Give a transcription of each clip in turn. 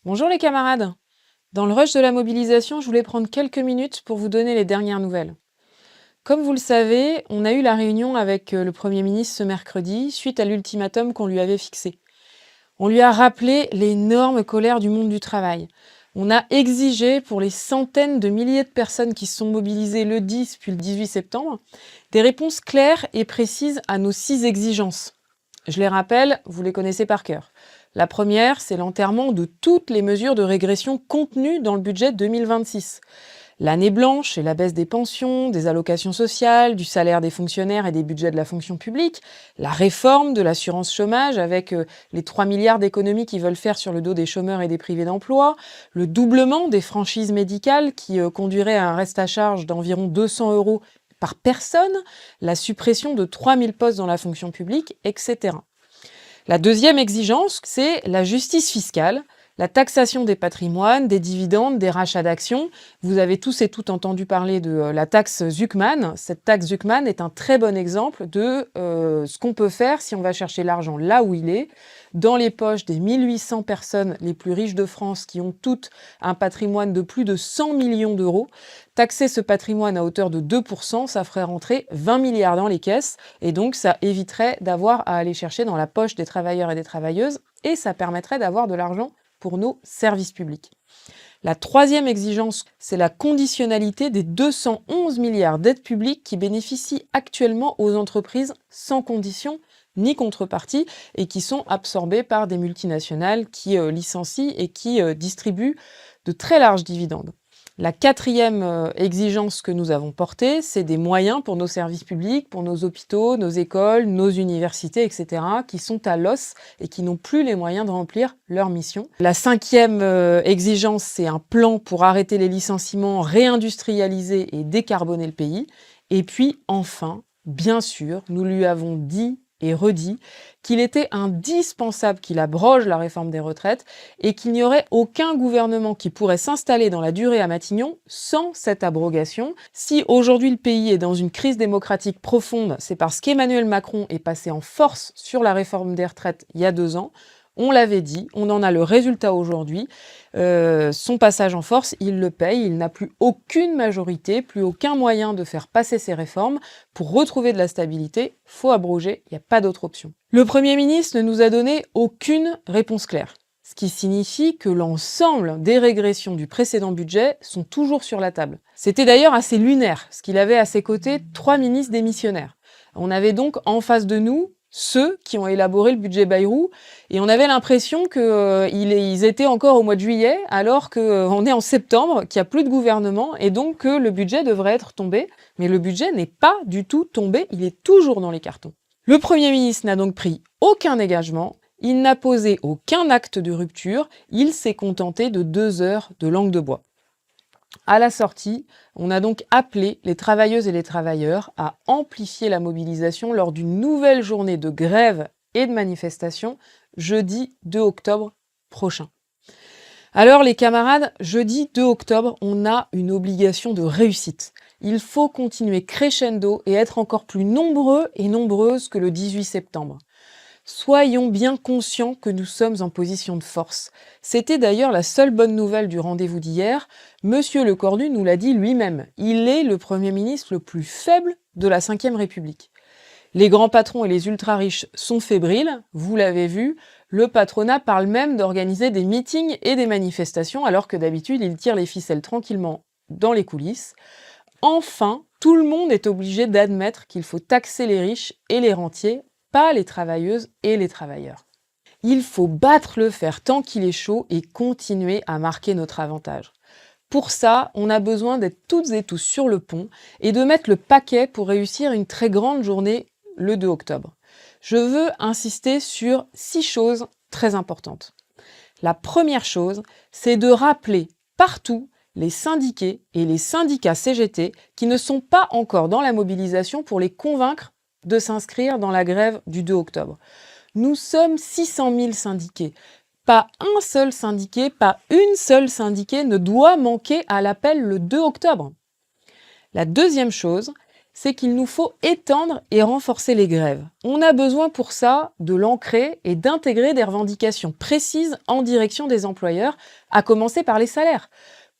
Bonjour les camarades. Dans le rush de la mobilisation, je voulais prendre quelques minutes pour vous donner les dernières nouvelles. Comme vous le savez, on a eu la réunion avec le Premier ministre ce mercredi suite à l'ultimatum qu'on lui avait fixé. On lui a rappelé l'énorme colère du monde du travail. On a exigé pour les centaines de milliers de personnes qui se sont mobilisées le 10 puis le 18 septembre des réponses claires et précises à nos 6 exigences. Je les rappelle, vous les connaissez par cœur. La première, c'est l'enterrement de toutes les mesures de régression contenues dans le budget 2026. L'année blanche et la baisse des pensions, des allocations sociales, du salaire des fonctionnaires et des budgets de la fonction publique, la réforme de l'assurance chômage avec les 3 milliards d'économies qu'ils veulent faire sur le dos des chômeurs et des privés d'emploi, le doublement des franchises médicales qui conduirait à un reste à charge d'environ 200 € par personne, la suppression de 3000 postes dans la fonction publique, etc. La deuxième exigence, c'est la justice fiscale, la taxation des patrimoines, des dividendes, des rachats d'actions. Vous avez tous et toutes entendu parler de la taxe Zuckman. Cette taxe Zuckman est un très bon exemple de ce qu'on peut faire si on va chercher l'argent là où il est, dans les poches des 1800 personnes les plus riches de France qui ont toutes un patrimoine de plus de 100 millions d'euros. Taxer ce patrimoine à hauteur de 2%, ça ferait rentrer 20 milliards dans les caisses et donc ça éviterait d'avoir à aller chercher dans la poche des travailleurs et des travailleuses et ça permettrait d'avoir de l'argent pour nos services publics. La troisième exigence, c'est la conditionnalité des 211 milliards d'aides publiques qui bénéficient actuellement aux entreprises sans condition ni contrepartie et qui sont absorbées par des multinationales qui licencient et qui distribuent de très larges dividendes. La quatrième exigence que nous avons portée, c'est des moyens pour nos services publics, pour nos hôpitaux, nos écoles, nos universités, etc., qui sont à l'os et qui n'ont plus les moyens de remplir leur mission. La cinquième exigence, c'est un plan pour arrêter les licenciements, réindustrialiser et décarboner le pays. Et puis, enfin, bien sûr, nous lui avons dit et redit qu'il était indispensable qu'il abroge la réforme des retraites et qu'il n'y aurait aucun gouvernement qui pourrait s'installer dans la durée à Matignon sans cette abrogation. Si aujourd'hui le pays est dans une crise démocratique profonde, c'est parce qu'Emmanuel Macron est passé en force sur la réforme des retraites il y a 2 ans. On l'avait dit, on en a le résultat aujourd'hui. Son passage en force, il le paye, il n'a plus aucune majorité, plus aucun moyen de faire passer ses réformes. Pour retrouver de la stabilité, faut abroger, il n'y a pas d'autre option. Le Premier ministre ne nous a donné aucune réponse claire, ce qui signifie que l'ensemble des régressions du précédent budget sont toujours sur la table. C'était d'ailleurs assez lunaire, parce qu'il avait à ses côtés 3 ministres démissionnaires. On avait donc en face de nous ceux qui ont élaboré le budget Bayrou, et on avait l'impression qu'ils étaient encore au mois de juillet, alors qu'on est en septembre, qu'il n'y a plus de gouvernement, et donc que le budget devrait être tombé. Mais le budget n'est pas du tout tombé, il est toujours dans les cartons. Le Premier ministre n'a donc pris aucun engagement, il n'a posé aucun acte de rupture, il s'est contenté de 2 heures de langue de bois. À la sortie, on a donc appelé les travailleuses et les travailleurs à amplifier la mobilisation lors d'une nouvelle journée de grève et de manifestation jeudi 2 octobre prochain. Alors les camarades, jeudi 2 octobre, on a une obligation de réussite. Il faut continuer crescendo et être encore plus nombreux et nombreuses que le 18 septembre. Soyons bien conscients que nous sommes en position de force. C'était d'ailleurs la seule bonne nouvelle du rendez-vous d'hier. Monsieur Lecornu nous l'a dit lui-même. Il est le Premier ministre le plus faible de la Ve République. Les grands patrons et les ultra-riches sont fébriles, vous l'avez vu. Le patronat parle même d'organiser des meetings et des manifestations, alors que d'habitude, il tire les ficelles tranquillement dans les coulisses. Enfin, tout le monde est obligé d'admettre qu'il faut taxer les riches et les rentiers, pas les travailleuses et les travailleurs. Il faut battre le fer tant qu'il est chaud et continuer à marquer notre avantage. Pour ça, on a besoin d'être toutes et tous sur le pont et de mettre le paquet pour réussir une très grande journée le 2 octobre. Je veux insister sur 6 choses très importantes. La première chose, c'est de rappeler partout les syndiqués et les syndicats CGT qui ne sont pas encore dans la mobilisation pour les convaincre de s'inscrire dans la grève du 2 octobre. Nous sommes 600 000 syndiqués. Pas un seul syndiqué, pas une seule syndiquée ne doit manquer à l'appel le 2 octobre. La deuxième chose, c'est qu'il nous faut étendre et renforcer les grèves. On a besoin pour ça de l'ancrer et d'intégrer des revendications précises en direction des employeurs, à commencer par les salaires.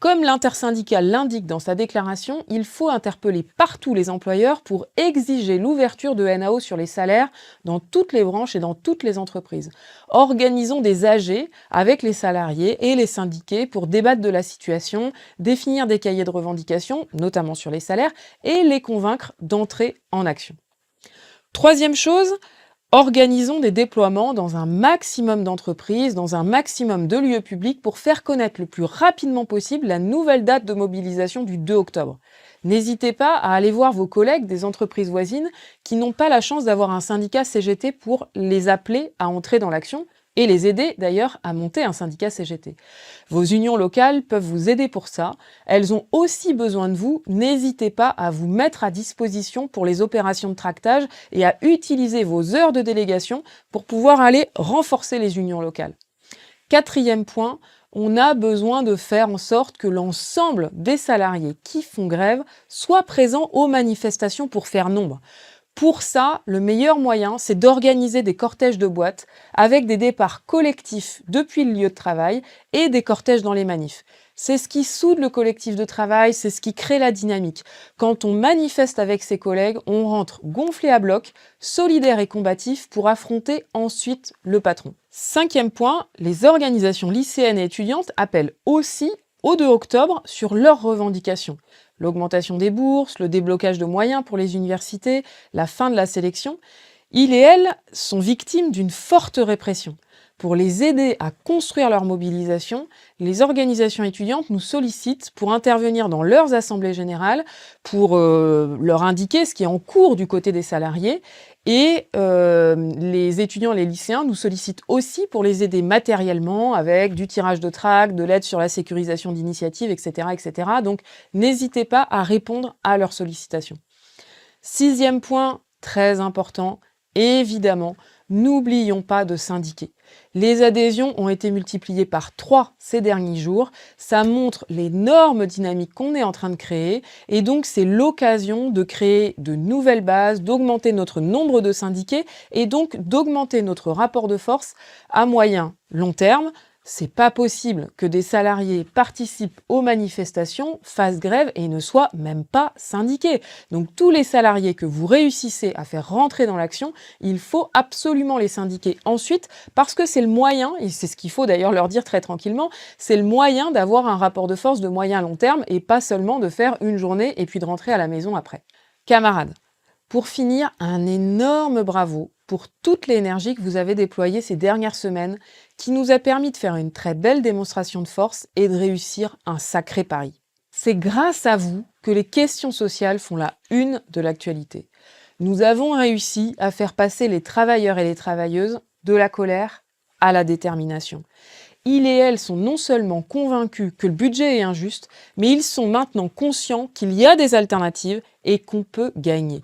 Comme l'intersyndicale l'indique dans sa déclaration, il faut interpeller partout les employeurs pour exiger l'ouverture de NAO sur les salaires dans toutes les branches et dans toutes les entreprises. Organisons des AG avec les salariés et les syndiqués pour débattre de la situation, définir des cahiers de revendications, notamment sur les salaires, et les convaincre d'entrer en action. Troisième chose, organisons des déploiements dans un maximum d'entreprises, dans un maximum de lieux publics pour faire connaître le plus rapidement possible la nouvelle date de mobilisation du 2 octobre. N'hésitez pas à aller voir vos collègues des entreprises voisines qui n'ont pas la chance d'avoir un syndicat CGT pour les appeler à entrer dans l'action et les aider d'ailleurs à monter un syndicat CGT. Vos unions locales peuvent vous aider pour ça. Elles ont aussi besoin de vous. N'hésitez pas à vous mettre à disposition pour les opérations de tractage et à utiliser vos heures de délégation pour pouvoir aller renforcer les unions locales. Quatrième point, on a besoin de faire en sorte que l'ensemble des salariés qui font grève soient présents aux manifestations pour faire nombre. Pour ça, le meilleur moyen, c'est d'organiser des cortèges de boîtes avec des départs collectifs depuis le lieu de travail et des cortèges dans les manifs. C'est ce qui soude le collectif de travail, c'est ce qui crée la dynamique. Quand on manifeste avec ses collègues, on rentre gonflé à bloc, solidaire et combatif pour affronter ensuite le patron. Cinquième point, les organisations lycéennes et étudiantes appellent aussi au 2 octobre sur leurs revendications. L'augmentation des bourses, le déblocage de moyens pour les universités, la fin de la sélection. Ils et elles sont victimes d'une forte répression. Pour les aider à construire leur mobilisation, les organisations étudiantes nous sollicitent pour intervenir dans leurs assemblées générales, pour leur indiquer ce qui est en cours du côté des salariés. Et les étudiants, les lycéens nous sollicitent aussi pour les aider matériellement avec du tirage de tracts, de l'aide sur la sécurisation d'initiatives, etc., etc. Donc n'hésitez pas à répondre à leurs sollicitations. Sixième point, très important, évidemment, n'oublions pas de syndiquer. Les adhésions ont été multipliées par 3 ces derniers jours. Ça montre l'énorme dynamique qu'on est en train de créer. Et donc, c'est l'occasion de créer de nouvelles bases, d'augmenter notre nombre de syndiqués et donc d'augmenter notre rapport de force à moyen, long terme. C'est pas possible que des salariés participent aux manifestations, fassent grève et ne soient même pas syndiqués. Donc tous les salariés que vous réussissez à faire rentrer dans l'action, il faut absolument les syndiquer ensuite parce que c'est le moyen, et c'est ce qu'il faut d'ailleurs leur dire très tranquillement, c'est le moyen d'avoir un rapport de force de moyen long terme et pas seulement de faire une journée et puis de rentrer à la maison après. Camarades, pour finir, un énorme bravo pour toute l'énergie que vous avez déployée ces dernières semaines, qui nous a permis de faire une très belle démonstration de force et de réussir un sacré pari. C'est grâce à vous que les questions sociales font la une de l'actualité. Nous avons réussi à faire passer les travailleurs et les travailleuses de la colère à la détermination. Ils et elles sont non seulement convaincus que le budget est injuste, mais ils sont maintenant conscients qu'il y a des alternatives et qu'on peut gagner.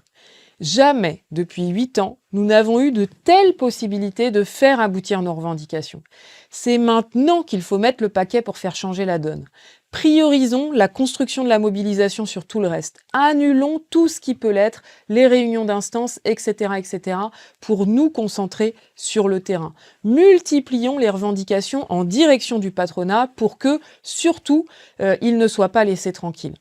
Jamais, depuis 8 ans, nous n'avons eu de telles possibilités de faire aboutir nos revendications. C'est maintenant qu'il faut mettre le paquet pour faire changer la donne. Priorisons la construction de la mobilisation sur tout le reste. Annulons tout ce qui peut l'être, les réunions d'instances, etc., etc., pour nous concentrer sur le terrain. Multiplions les revendications en direction du patronat pour que, surtout, ils ne soient pas laissés tranquilles.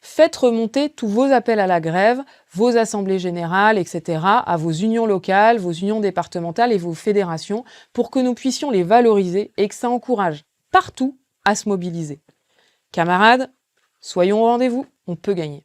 Faites remonter tous vos appels à la grève, vos assemblées générales, etc., à vos unions locales, vos unions départementales et vos fédérations pour que nous puissions les valoriser et que ça encourage partout à se mobiliser. Camarades, soyons au rendez-vous, on peut gagner.